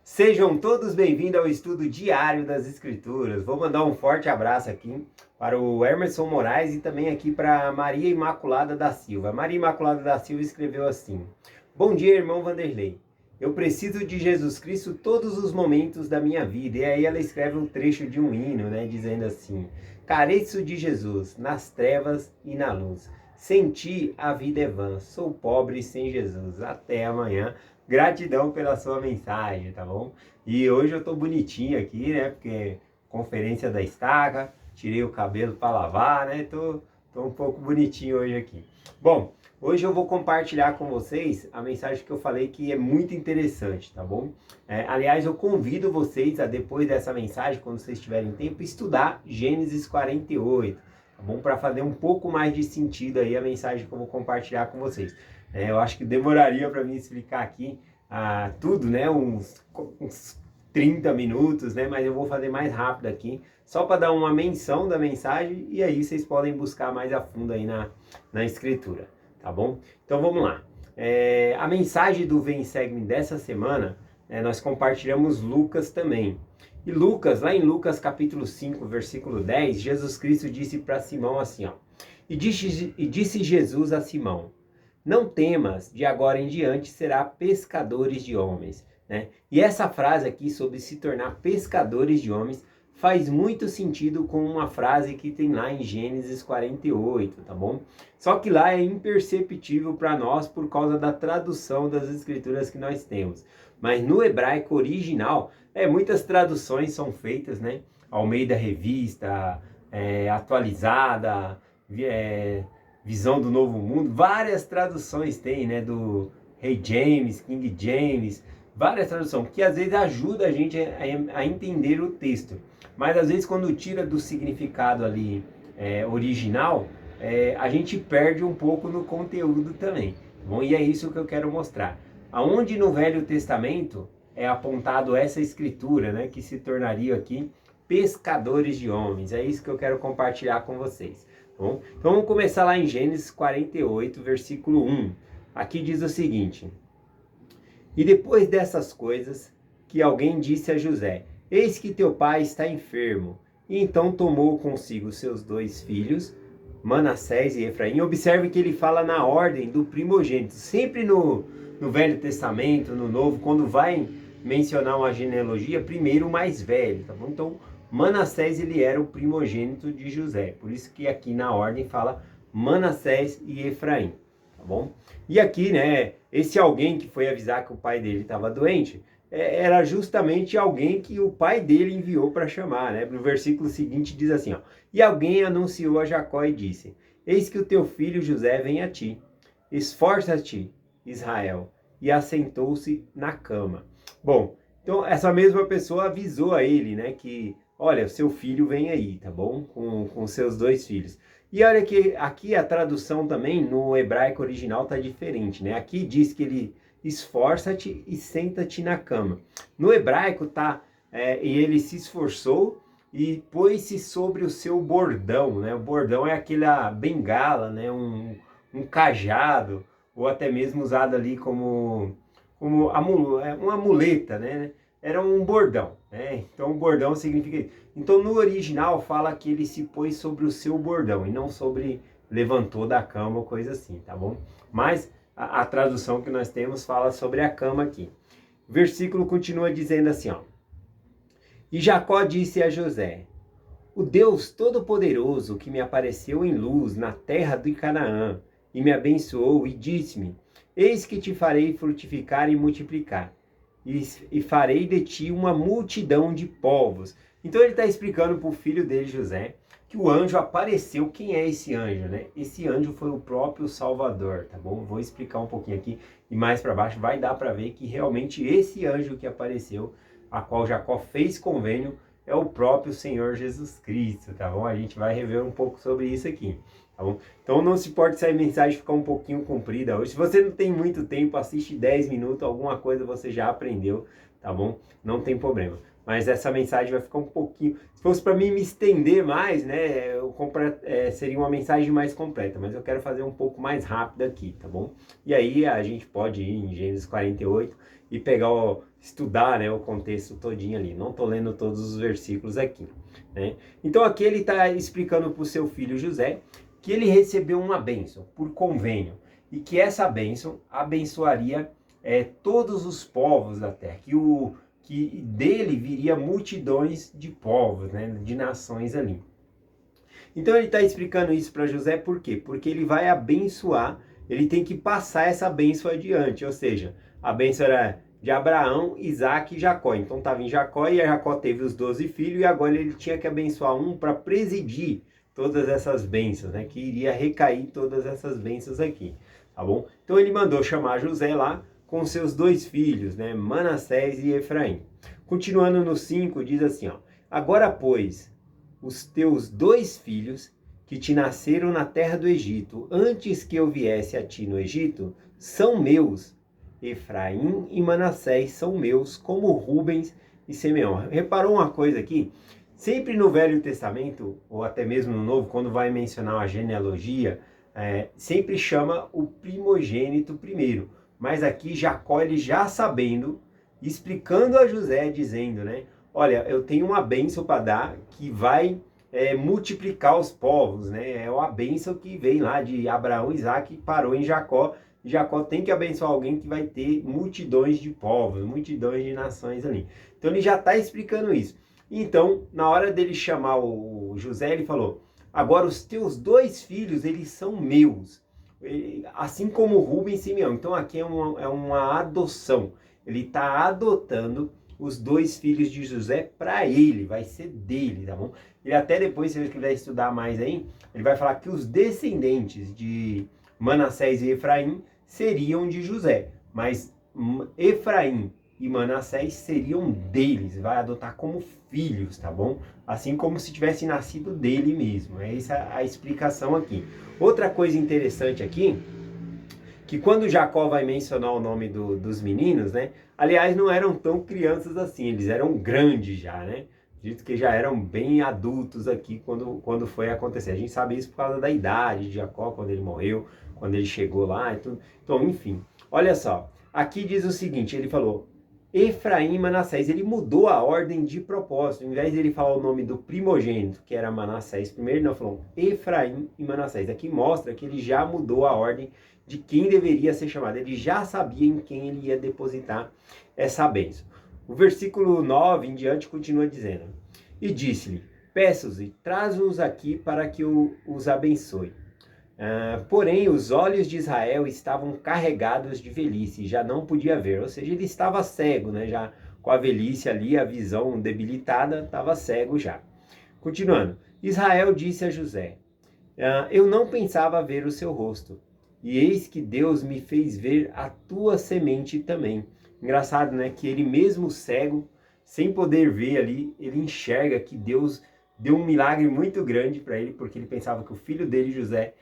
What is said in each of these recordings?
Sejam todos bem-vindos ao estudo diário das Escrituras. Vou mandar um forte abraço aqui para o Emerson Moraes e também aqui para Maria Imaculada da Silva. Maria Imaculada da Silva escreveu assim: Bom dia, irmão Vanderlei. Eu preciso de Jesus Cristo todos os momentos da minha vida. E aí ela escreve um trecho de um hino, dizendo assim: Careço de Jesus nas trevas e na luz. Sem ti a vida é vã. Sou pobre sem Jesus. Até amanhã. Gratidão pela sua mensagem, tá bom? E hoje eu tô bonitinho aqui, Porque conferência da estaca, tirei o cabelo para lavar, Tô um pouco bonitinho hoje aqui. Bom, hoje eu vou compartilhar com vocês a mensagem que eu falei que é muito interessante, tá bom? Aliás, eu convido vocês a, depois dessa mensagem, quando vocês tiverem tempo, estudar Gênesis 48, tá bom? Para fazer um pouco mais de sentido aí a mensagem que eu vou compartilhar com vocês. Eu acho que demoraria para mim explicar aqui tudo, uns 30 minutos, Mas eu vou fazer mais rápido aqui, só para dar uma menção da mensagem, e aí vocês podem buscar mais a fundo aí na escritura, tá bom? Então vamos lá. A mensagem do Vem Segue-me dessa semana, nós compartilhamos Lucas também. E Lucas, lá em Lucas capítulo 5, versículo 10, Jesus Cristo disse para Simão assim, ó: e disse Jesus a Simão: não temas, de agora em diante será pescadores de homens, E essa frase aqui sobre se tornar pescadores de homens faz muito sentido com uma frase que tem lá em Gênesis 48, tá bom? Só que lá é imperceptível para nós por causa da tradução das escrituras que nós temos. Mas no hebraico original, muitas traduções são feitas, Almeida Revista, atualizada, Visão do Novo Mundo, várias traduções tem, do Rei James, King James, várias traduções, que às vezes ajuda a gente a entender o texto. Mas às vezes quando tira do significado ali original, a gente perde um pouco no conteúdo também. Bom, e é isso que eu quero mostrar. Aonde no Velho Testamento é apontado essa escritura, que se tornaria aqui pescadores de homens. É isso que eu quero compartilhar com vocês. Bom, então vamos começar lá em Gênesis 48, versículo 1. Aqui diz o seguinte: e depois dessas coisas, que alguém disse a José: eis que teu pai está enfermo. E então tomou consigo seus 2 filhos, Manassés e Efraim. Observe que ele fala na ordem do primogênito. Sempre no Velho Testamento, no Novo, quando vai mencionar uma genealogia, primeiro o mais velho, tá bom? Então, Manassés, ele era o primogênito de José. Por isso que aqui na ordem fala Manassés e Efraim, tá bom? E aqui, esse alguém que foi avisar que o pai dele estava doente, era justamente alguém que o pai dele enviou para chamar, No versículo seguinte diz assim, ó: e alguém anunciou a Jacó e disse: eis que o teu filho José vem a ti. Esforça-te, Israel. E assentou-se na cama. Bom, então essa mesma pessoa avisou a ele, que olha, seu filho vem aí, tá bom? Com seus 2 filhos. E olha que aqui a tradução também no hebraico original tá diferente, Aqui diz que ele esforça-te e senta-te na cama. No hebraico tá, e ele se esforçou e pôs-se sobre o seu bordão, O bordão é aquela bengala, um cajado, ou até mesmo usado ali como uma muleta, Era um bordão, Então o bordão significa... Então no original fala que ele se pôs sobre o seu bordão e não sobre levantou da cama ou coisa assim, tá bom? Mas a tradução que nós temos fala sobre a cama aqui. O versículo continua dizendo assim, ó: e Jacó disse a José: o Deus Todo-Poderoso que me apareceu em luz na terra de Canaã e me abençoou e disse-me: eis que te farei frutificar e multiplicar, e farei de ti uma multidão de povos. Então ele está explicando para o filho dele, José, que o anjo apareceu. Quem é esse anjo, Esse anjo foi o próprio Salvador, tá bom? Vou explicar um pouquinho aqui e mais para baixo vai dar para ver que realmente esse anjo que apareceu, a qual Jacó fez convênio, é o próprio Senhor Jesus Cristo, tá bom? A gente vai rever um pouco sobre isso aqui, tá tá bom? Então não se importe se a mensagem ficar um pouquinho comprida hoje. Se você não tem muito tempo, assiste 10 minutos, alguma coisa você já aprendeu, tá bom? Não tem problema. Mas essa mensagem vai ficar um pouquinho... Se fosse para mim me estender mais, né, seria uma mensagem mais completa, mas eu quero fazer um pouco mais rápido aqui, tá bom? E aí a gente pode ir em Gênesis 48 e pegar, estudar, né, o contexto todinho ali. Não estou lendo todos os versículos aqui, né? Então aqui ele está explicando para o seu filho José que ele recebeu uma bênção por convênio e que essa bênção abençoaria todos os povos da terra, que dele viria multidões de povos, né, de nações ali. Então ele está explicando isso para José por quê? Porque ele vai abençoar, ele tem que passar essa bênção adiante, ou seja, a bênção era de Abraão, Isaac e Jacó. Então estava em Jacó e Jacó teve os 12 filhos e agora ele tinha que abençoar um para presidir todas essas bênçãos, né, que iria recair todas essas bênçãos aqui, tá bom? Então ele mandou chamar José lá com seus 2 filhos, né, Manassés e Efraim. Continuando no 5, diz assim, ó: agora, pois, os teus 2 filhos que te nasceram na terra do Egito, antes que eu viesse a ti no Egito, são meus. Efraim e Manassés são meus, como Rubens e Simeão. Reparou uma coisa aqui? Sempre no Velho Testamento, ou até mesmo no Novo, quando vai mencionar uma genealogia, sempre chama o primogênito primeiro. Mas aqui Jacó, ele já sabendo, explicando a José, dizendo, né? Olha, eu tenho uma bênção para dar que vai multiplicar os povos, né? É uma bênção que vem lá de Abraão, Isaac, e parou em Jacó. Jacó tem que abençoar alguém que vai ter multidões de povos, multidões de nações ali. Então ele já está explicando isso. Então, na hora dele chamar o José, ele falou: agora os teus 2 filhos, eles são meus. Assim como Rubem e Simeão. Então aqui é uma adoção. Ele está adotando os 2 filhos de José para ele, vai ser dele, tá bom? Ele até depois, se ele quiser estudar mais aí, ele vai falar que os descendentes de Manassés e Efraim seriam de José, mas Efraim e Manassés seriam deles, vai adotar como filhos, tá bom? Assim como se tivesse nascido dele mesmo. É essa a explicação aqui. Outra coisa interessante aqui, que quando Jacó vai mencionar o nome dos meninos, né? Aliás, não eram tão crianças assim, eles eram grandes já, né? Dito que já eram bem adultos aqui quando foi acontecer. A gente sabe isso por causa da idade de Jacó, quando ele morreu, quando ele chegou lá e tudo. Então, enfim, olha só. Aqui diz o seguinte, ele falou: Efraim e Manassés, ele mudou a ordem de propósito. Ao invés de ele falar o nome do primogênito, que era Manassés primeiro, ele não falou Efraim e Manassés. Aqui mostra que ele já mudou a ordem de quem deveria ser chamado. Ele já sabia em quem ele ia depositar essa bênção. O versículo 9 em diante continua dizendo: e disse-lhe: peço-os, traz-os aqui para que eu os abençoe. Porém, os olhos de Israel estavam carregados de velhice, já não podia ver. Ou seja, ele estava cego, né? Já com a velhice ali, a visão debilitada, estava cego já. Continuando, Israel disse a José: eu não pensava ver o seu rosto, e eis que Deus me fez ver a tua semente também. Engraçado, né? Que ele mesmo cego, sem poder ver ali, ele enxerga que Deus deu um milagre muito grande para ele, porque ele pensava que o filho dele, José,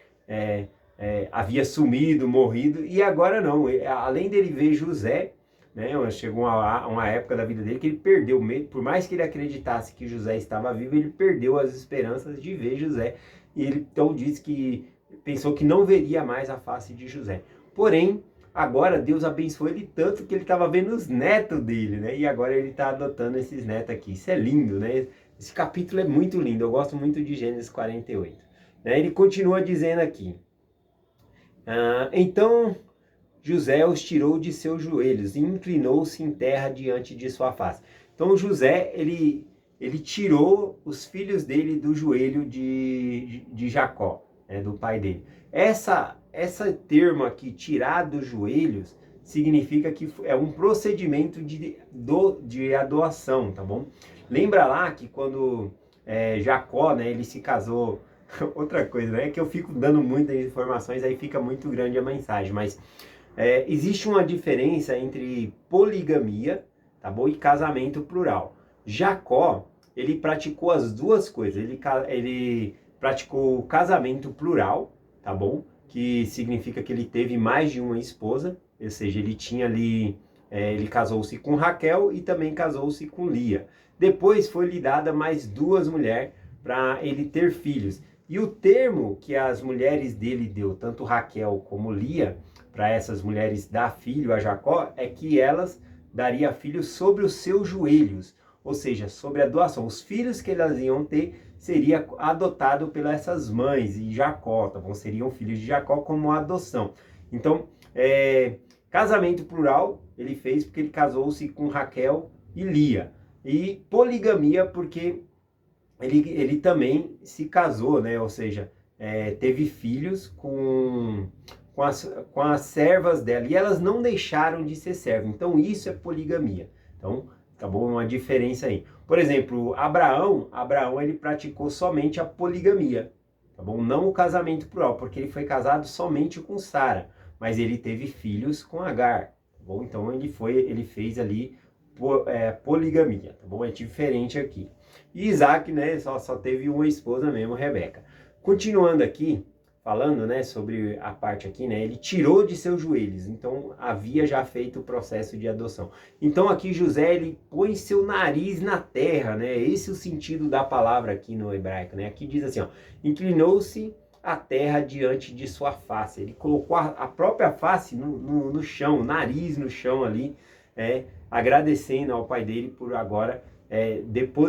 havia sumido, morrido, e agora não. Além dele ver José, né, chegou uma época da vida dele que ele perdeu, por mais que ele acreditasse que José estava vivo, ele perdeu as esperanças de ver José, e ele então disse que pensou que não veria mais a face de José. Porém, agora Deus abençoou ele tanto que ele estava vendo os netos dele, né? E agora ele está adotando esses netos aqui. Isso é lindo, né? Esse capítulo é muito lindo, eu gosto muito de Gênesis 48. Né? Ele continua dizendo aqui: então José os tirou de seus joelhos e inclinou-se em terra diante de sua face. Então José, ele tirou os filhos dele do joelho de Jacó, né, do pai dele. Essa termo aqui, tirar dos joelhos, significa que é um procedimento de adoção, tá bom? Lembra lá que quando Jacó, né, ele se casou... Outra coisa, né, que eu fico dando muitas informações, aí fica muito grande a mensagem, mas existe uma diferença entre poligamia, tá bom, e casamento plural. Jacó, ele praticou as duas coisas, ele praticou casamento plural, tá bom? Que significa que ele teve mais de uma esposa, ou seja, ele tinha ali, ele casou-se com Raquel e também casou-se com Lia. Depois foi-lhe dada mais duas mulheres para ele ter filhos. E o termo que as mulheres dele deu, tanto Raquel como Lia, para essas mulheres dar filho a Jacó, é que elas daria filhos sobre os seus joelhos, ou seja, sobre a doação. Os filhos que elas iam ter seria adotado pelas essas mães e Jacó, tá bom? Seriam filhos de Jacó como adoção. Então, casamento plural ele fez porque ele casou-se com Raquel e Lia. E poligamia porque ele também se casou, né? Ou seja, teve filhos com as servas dela. E elas não deixaram de ser servas. Então, isso é poligamia. Então, acabou uma diferença aí. Por exemplo, Abraão ele praticou somente a poligamia, tá bom? Não o casamento plural, porque ele foi casado somente com Sara, mas ele teve filhos com Agar, tá bom? Então ele fez ali poligamia, tá bom? É diferente aqui. E Isaac, né, só teve uma esposa mesmo, Rebeca. Continuando aqui, falando, né, sobre a parte aqui, né, ele tirou de seus joelhos, então havia já feito o processo de adoção. Então aqui José, ele põe seu nariz na terra, né, esse é o sentido da palavra aqui no hebraico, né, aqui diz assim, ó, inclinou-se a terra diante de sua face, ele colocou a própria face no chão, o nariz no chão ali, agradecendo ao pai dele por agora,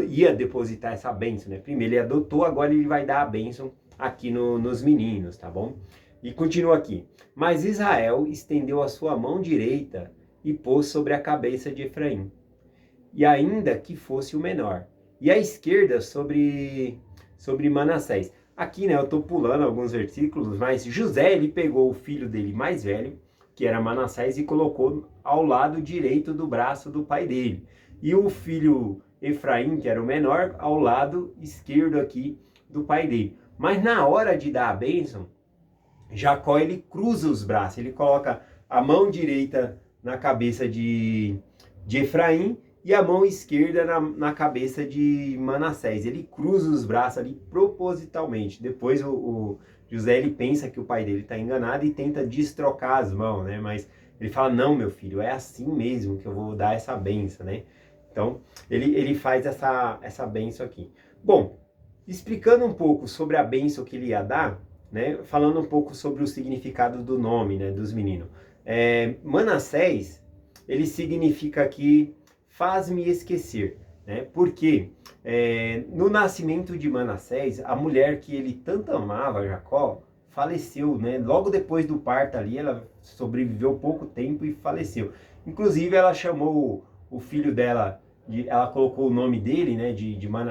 ia depositar essa bênção, né, primeiro ele adotou, agora ele vai dar a bênção aqui nos meninos, tá bom? E continua aqui. Mas Israel estendeu a sua mão direita e pôs sobre a cabeça de Efraim, e ainda que fosse o menor, e a esquerda sobre Manassés. Aqui, né, eu tô pulando alguns versículos, mas José, ele pegou o filho dele mais velho, que era Manassés, e colocou ao lado direito do braço do pai dele. E o filho Efraim, que era o menor, ao lado esquerdo aqui do pai dele. Mas na hora de dar a bênção, Jacó ele cruza os braços, ele coloca a mão direita na cabeça de Efraim e a mão esquerda na cabeça de Manassés. Ele cruza os braços ali propositalmente. Depois o José ele pensa que o pai dele está enganado e tenta destrocar as mãos, né? Mas ele fala, não, meu filho, é assim mesmo que eu vou dar essa bênção, né? Então, ele faz essa bênção aqui. Bom, explicando um pouco sobre a bênção que ele ia dar, né, falando um pouco sobre o significado do nome, né, dos meninos. Manassés, ele significa aqui, faz-me esquecer, né, porque no nascimento de Manassés, a mulher que ele tanto amava, Jacó, faleceu, né, logo depois do parto ali, ela sobreviveu pouco tempo e faleceu. Inclusive, ela chamou o filho dela, ela colocou o nome dele, né,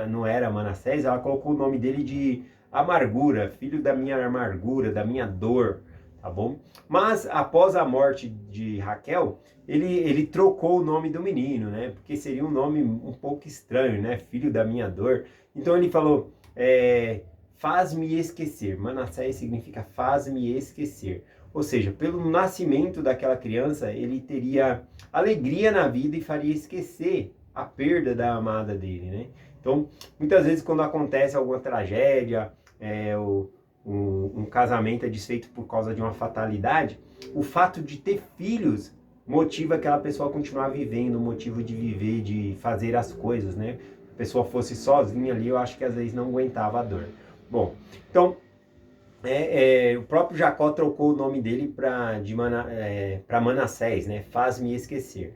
não era Manassés, ela colocou o nome dele de amargura, filho da minha amargura, da minha dor, tá bom? Mas após a morte de Raquel, ele trocou o nome do menino, né, porque seria um nome um pouco estranho, né, filho da minha dor. Então ele falou, faz-me esquecer. Manassés significa faz-me esquecer. Ou seja, pelo nascimento daquela criança, ele teria alegria na vida e faria esquecer a perda da amada dele, né? Então, muitas vezes quando acontece alguma tragédia, um casamento é desfeito por causa de uma fatalidade, o fato de ter filhos motiva aquela pessoa a continuar vivendo, o motivo de viver, de fazer as coisas, né? Se a pessoa fosse sozinha ali, eu acho que às vezes não aguentava a dor. Bom, então, o próprio Jacó trocou o nome dele para Manassés, né? Faz-me esquecer.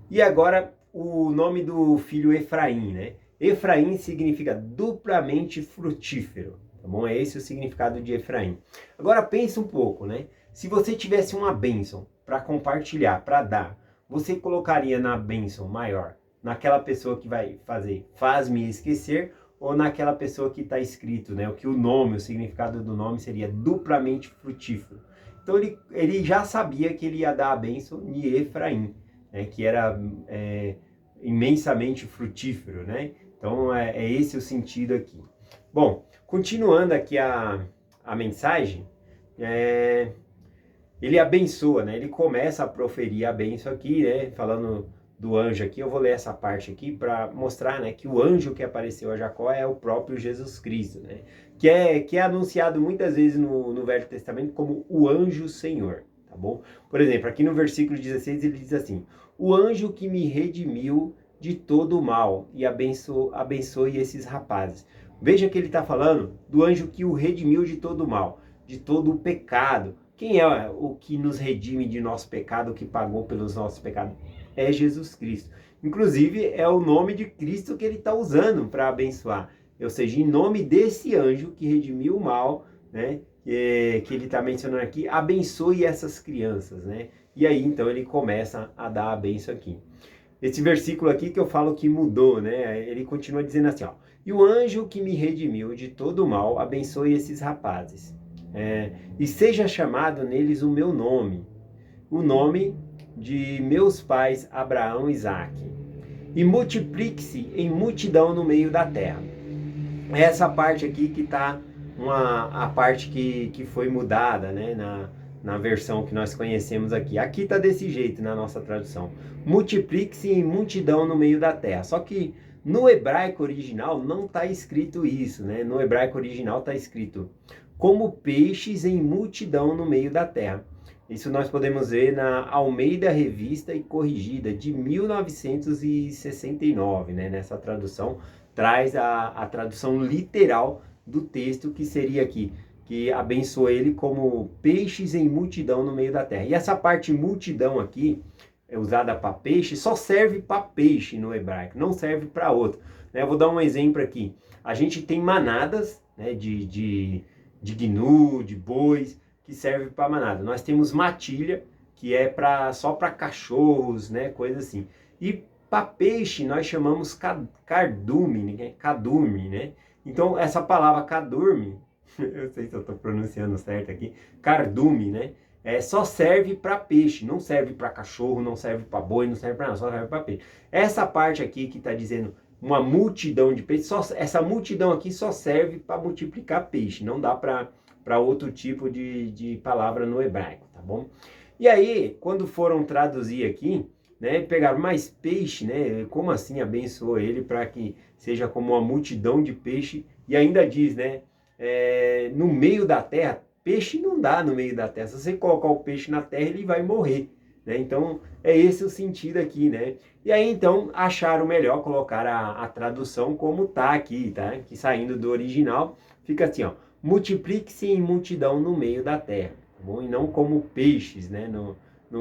E agora o nome do filho Efraim, né? Efraim significa duplamente frutífero, tá bom? É esse o significado de Efraim. Agora pensa um pouco, né? Se você tivesse uma bênção para compartilhar, para dar, você colocaria na bênção maior, naquela pessoa que vai fazer faz-me esquecer, ou naquela pessoa que está escrito, né? O que o significado do nome seria duplamente frutífero. Então ele já sabia que ele ia dar a bênção de Efraim, né? Que era imensamente frutífero, né? Então é esse o sentido aqui. Bom, continuando aqui a mensagem, ele abençoa, né? Ele começa a proferir a bênção aqui, né? Falando do anjo aqui, eu vou ler essa parte aqui para mostrar, né, que o anjo que apareceu a Jacó é o próprio Jesus Cristo, né, que é anunciado muitas vezes no Velho Testamento como o anjo Senhor, tá bom? Por exemplo, aqui no versículo 16 ele diz assim: o anjo que me redimiu de todo o mal e abençoe esses rapazes. Veja que ele está falando do anjo que o redimiu de todo o mal, de todo o pecado. Quem é o que nos redime de nosso pecado, que pagou pelos nossos pecados? É Jesus Cristo. Inclusive, é o nome de Cristo que ele está usando para abençoar. Ou seja, em nome desse anjo que redimiu o mal, né, que ele está mencionando aqui, abençoe essas crianças, né? E aí, então, ele começa a dar a benção aqui. Esse versículo aqui que eu falo que mudou, né? Ele continua dizendo assim, ó: e o anjo que me redimiu de todo o mal, abençoe esses rapazes. E seja chamado neles o meu nome, o nome de meus pais Abraão e Isaque, e multiplique-se em multidão no meio da terra. Essa parte aqui que está a parte que foi mudada, né, na versão que nós conhecemos aqui. Aqui está desse jeito na nossa tradução: multiplique-se em multidão no meio da terra. Só que no hebraico original não está escrito isso, né? No hebraico original está escrito como peixes em multidão no meio da terra. Isso nós podemos ver na Almeida Revista e Corrigida de 1969, né? Nessa tradução traz a tradução literal do texto, que seria aqui, que abençoa ele como peixes em multidão no meio da terra. E essa parte multidão aqui, usada para peixe, só serve para peixe no hebraico, não serve para outro. Eu vou dar um exemplo aqui. A gente tem manadas, né, de gnu, de bois, que serve para manada. Nós temos matilha, que é só para cachorros, né, coisa assim. E para peixe nós chamamos cardume, né? Cadume, né? Então essa palavra cadurme, eu sei se eu estou pronunciando certo aqui, cardume, né? Só serve para peixe, não serve para cachorro, não serve para boi, não serve para nada, só serve para peixe. Essa parte aqui que está dizendo uma multidão de peixes, essa multidão aqui só serve para multiplicar peixe, não dá para outro tipo de palavra no hebraico, tá bom? E aí, quando foram traduzir aqui, né, pegaram mais peixe, né? Como assim abençoou ele para que seja como uma multidão de peixe? E ainda diz, né? No meio da terra, peixe não dá no meio da terra. Se você colocar o peixe na terra, ele vai morrer, né? Então, é esse o sentido aqui, né? E aí, então, acharam melhor colocar a tradução como tá aqui, tá? Que saindo do original, fica assim, ó: multiplique-se em multidão no meio da terra, tá bom? E não como peixes, né? No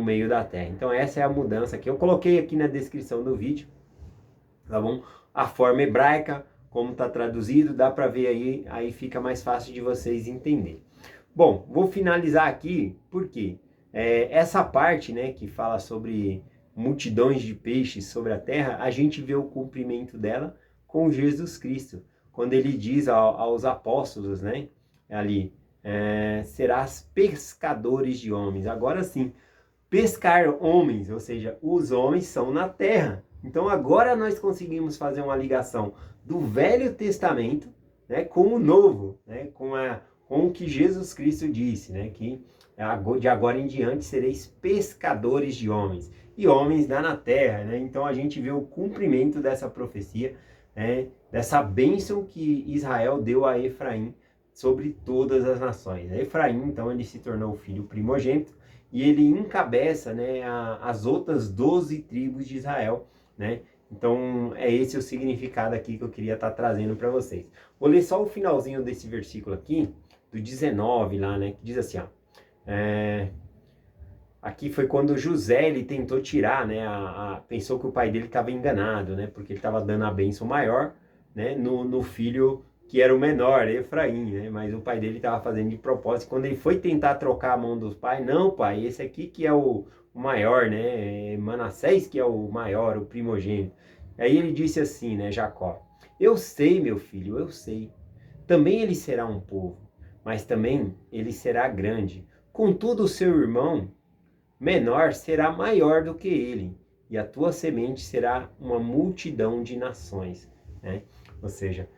meio da terra. Então essa é a mudança que eu coloquei aqui na descrição do vídeo, tá bom? A forma hebraica, como está traduzido, dá para ver aí fica mais fácil de vocês entenderem. Bom, vou finalizar aqui, porque essa parte, né, que fala sobre multidões de peixes sobre a terra, a gente vê o cumprimento dela com Jesus Cristo, quando ele diz aos apóstolos, né, ali, serás pescadores de homens. Agora sim, pescar homens, ou seja, os homens são na terra. Então agora nós conseguimos fazer uma ligação do Velho Testamento, né, com o Novo, né, com o que Jesus Cristo disse, né, que de agora em diante sereis pescadores de homens, e homens dá na terra, né? Então a gente vê o cumprimento dessa profecia, né, dessa bênção que Israel deu a Efraim sobre todas as nações. Efraim, então, ele se tornou o filho primogênito, e ele encabeça, né, as outras 12 tribos de Israel, né? Então é esse o significado aqui que eu queria estar trazendo para vocês. Vou ler só o finalzinho desse versículo aqui, do 19 lá, né? Que diz assim, ó. Aqui foi quando José, ele tentou tirar, né? Pensou que o pai dele estava enganado, né? Porque ele estava dando a bênção maior, né? No filho que era o menor, Efraim, né? Mas o pai dele estava fazendo de propósito. Quando ele foi tentar trocar a mão dos pais, não, pai, esse aqui que é o maior, né? Manassés que é o maior, o primogênito. Aí ele disse assim, né, Jacó: eu sei, meu filho, eu sei. Também ele será um povo, mas também ele será grande. Contudo, o seu irmão menor será maior do que ele, e a tua semente será uma multidão de nações, né? Ou seja,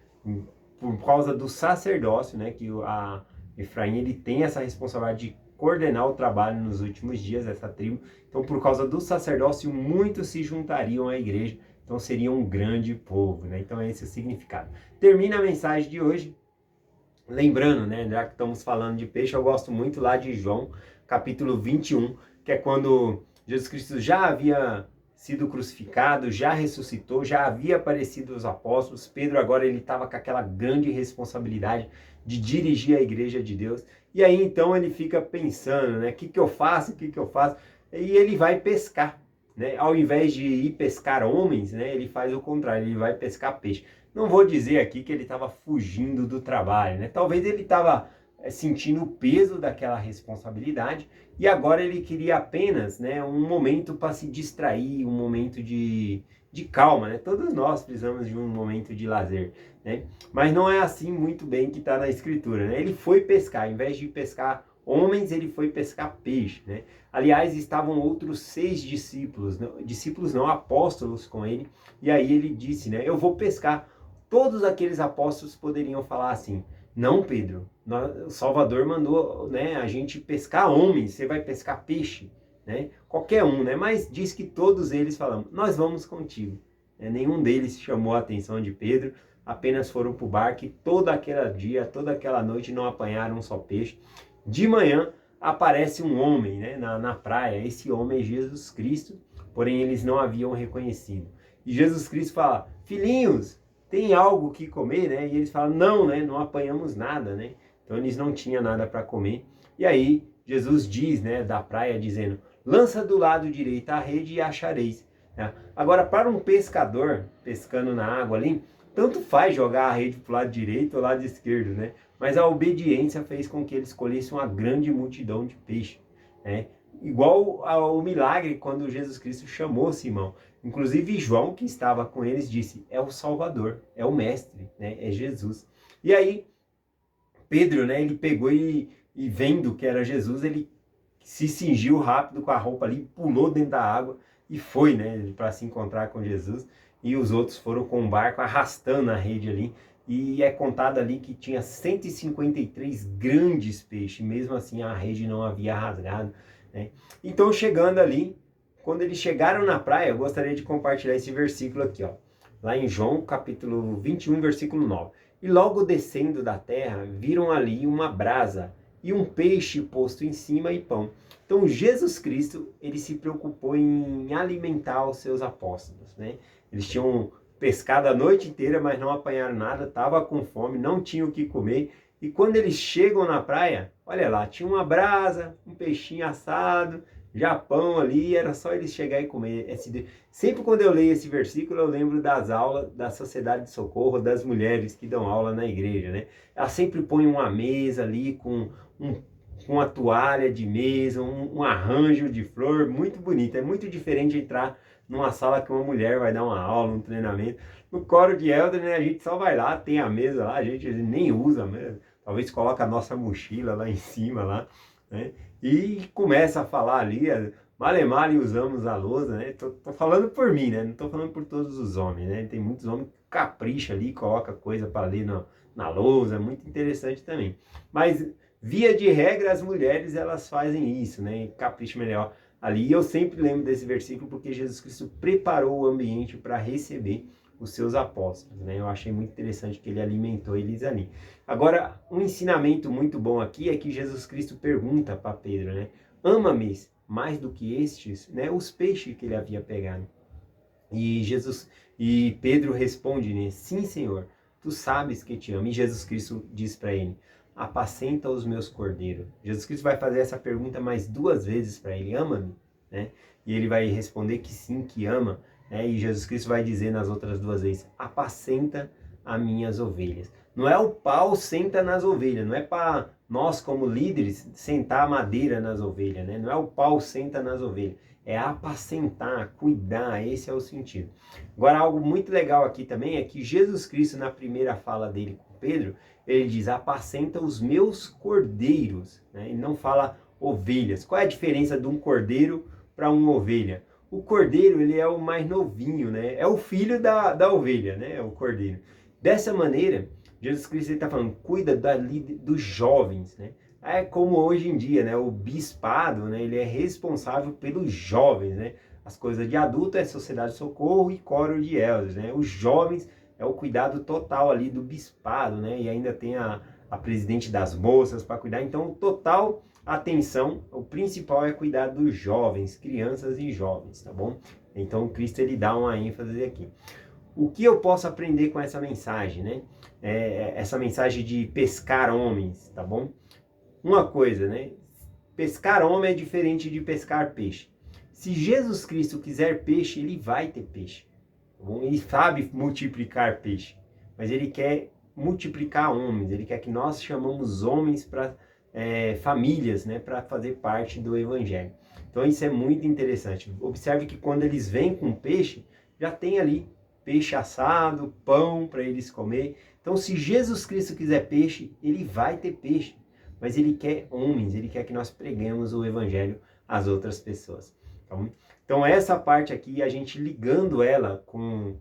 por causa do sacerdócio, né, que a Efraim ele tem essa responsabilidade de coordenar o trabalho nos últimos dias, essa tribo. Então, por causa do sacerdócio, muitos se juntariam à igreja. Então, seria um grande povo, né? Então, esse é o significado. Termina a mensagem de hoje. Lembrando, né, já que estamos falando de peixe, eu gosto muito lá de João, capítulo 21, que é quando Jesus Cristo já havia sido crucificado, já ressuscitou, já havia aparecido aos apóstolos. Pedro agora ele estava com aquela grande responsabilidade de dirigir a igreja de Deus. E aí então ele fica pensando, né, o que eu faço, o que eu faço? E ele vai pescar, né? Ao invés de ir pescar homens, né, ele faz o contrário, ele vai pescar peixe. Não vou dizer aqui que ele estava fugindo do trabalho, né? Talvez ele estava sentindo o peso daquela responsabilidade e agora ele queria apenas, né, um momento para se distrair, um momento de calma, né? Todos nós precisamos de um momento de lazer, né? Mas não é assim muito bem que está na escritura, né? Ele foi pescar, ao invés de pescar homens, ele foi pescar peixe, né? Aliás, estavam outros 6 discípulos, discípulos não, apóstolos com ele, e aí ele disse, né, eu vou pescar. Todos aqueles apóstolos poderiam falar assim, não, Pedro, o Salvador mandou, né, a gente pescar homens, você vai pescar peixe, né? Qualquer um, né? Mas diz que todos eles falaram, nós vamos contigo. Nenhum deles chamou a atenção de Pedro, apenas foram para o barco e todo aquele dia, toda aquela noite não apanharam um só peixe. De manhã aparece um homem, né, na praia, esse homem é Jesus Cristo, porém eles não haviam reconhecido. E Jesus Cristo fala, filhinhos, tem algo que comer, né? E eles falam, não, né? Não apanhamos nada, né? Então eles não tinham nada para comer. E aí Jesus diz, né, da praia, dizendo, lança do lado direito a rede e achareis. Agora, para um pescador, pescando na água ali, tanto faz jogar a rede para o lado direito ou lado esquerdo, né? Mas a obediência fez com que ele escolhesse uma grande multidão de peixe, né? Igual ao milagre quando Jesus Cristo chamou Simão. Inclusive João, que estava com eles, disse, é o Salvador, é o Mestre, né? É Jesus. E aí, Pedro, né, ele pegou e vendo que era Jesus, ele se cingiu rápido com a roupa ali, pulou dentro da água e foi, né, para se encontrar com Jesus. E os outros foram com o barco arrastando a rede ali. E é contado ali que tinha 153 grandes peixes, mesmo assim a rede não havia rasgado, né? Então, chegando ali, quando eles chegaram na praia, eu gostaria de compartilhar esse versículo aqui, ó, lá em João, capítulo 21, versículo 9. E logo descendo da terra, viram ali uma brasa e um peixe posto em cima e pão. Então, Jesus Cristo, ele se preocupou em alimentar os seus apóstolos, né? Eles tinham pescado a noite inteira, mas não apanharam nada, estavam com fome, não tinham o que comer. E quando eles chegam na praia, olha lá, tinha uma brasa, um peixinho assado, já pão ali, era só eles chegarem e comer. Sempre quando eu leio esse versículo, eu lembro das aulas da Sociedade de Socorro, das mulheres que dão aula na igreja, né? Elas sempre põem uma mesa ali com uma toalha de mesa, um arranjo de flor, muito bonito. É muito diferente de entrar numa sala que uma mulher vai dar uma aula, um treinamento. No coro de Elder, né, a gente só vai lá, tem a mesa lá, a gente nem usa mesmo. Talvez coloque a nossa mochila lá em cima, lá, né? E começa a falar ali, malemar e usamos a lousa, né? Tô falando por mim, né? Não tô falando por todos os homens, né? Tem muitos homens que capricham ali, coloca coisa para ler na lousa, muito interessante também. Mas, via de regra, as mulheres, elas fazem isso, né? Capricho melhor ali. E eu sempre lembro desse versículo porque Jesus Cristo preparou o ambiente para receber os seus apóstolos, né? Eu achei muito interessante que ele alimentou eles ali. Agora, um ensinamento muito bom aqui é que Jesus Cristo pergunta para Pedro, né? Ama-me mais do que estes, né? Os peixes que ele havia pegado. E Pedro responde, né? Sim, Senhor, tu sabes que te amo. E Jesus Cristo diz para ele, apacenta os meus cordeiros. Jesus Cristo vai fazer essa pergunta mais 2 vezes para ele, ama-me, né? E ele vai responder que sim, que ama. E Jesus Cristo vai dizer nas outras 2 vezes, apacenta as minhas ovelhas. Não é o pau senta nas ovelhas, não é para nós como líderes sentar a madeira nas ovelhas, né? Não é o pau senta nas ovelhas, é apacentar, cuidar, esse é o sentido. Agora, algo muito legal aqui também é que Jesus Cristo, na primeira fala dele com Pedro, ele diz, apacenta os meus cordeiros, né? Ele não fala ovelhas. Qual é a diferença de um cordeiro para uma ovelha? O cordeiro, ele é o mais novinho, né? É o filho da ovelha, né? O cordeiro. Dessa maneira, Jesus Cristo está falando, cuida dos jovens, né? É como hoje em dia, né? O bispado, né? Ele é responsável pelos jovens, né? As coisas de adulto é Sociedade de Socorro e Coro de Elders, né? Os jovens é o cuidado total ali do bispado, né? E ainda tem a presidente das moças para cuidar. Então, total atenção, o principal é cuidar dos jovens, crianças e jovens, tá bom? Então, o Cristo ele dá uma ênfase aqui. O que eu posso aprender com essa mensagem, né? Essa mensagem de pescar homens, tá bom? Uma coisa, né? Pescar homem é diferente de pescar peixe. Se Jesus Cristo quiser peixe, ele vai ter peixe. Tá bom? Ele sabe multiplicar peixe, mas ele quer multiplicar homens. Ele quer que nós chamamos homens para famílias, né? Para fazer parte do evangelho. Então isso é muito interessante. Observe que quando eles vêm com peixe, já tem ali peixe assado, pão para eles comer. Então, se Jesus Cristo quiser peixe, ele vai ter peixe. Mas ele quer homens, ele quer que nós preguemos o evangelho às outras pessoas. Então, essa parte aqui, a gente ligando ela com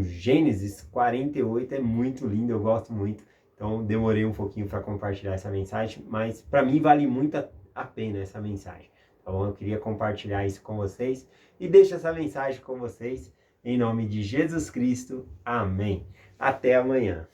Gênesis 48 é muito lindo, eu gosto muito. Então, demorei um pouquinho para compartilhar essa mensagem, mas para mim vale muito a pena essa mensagem. Tá bom? Eu queria compartilhar isso com vocês e deixo essa mensagem com vocês. Em nome de Jesus Cristo, amém. Até amanhã.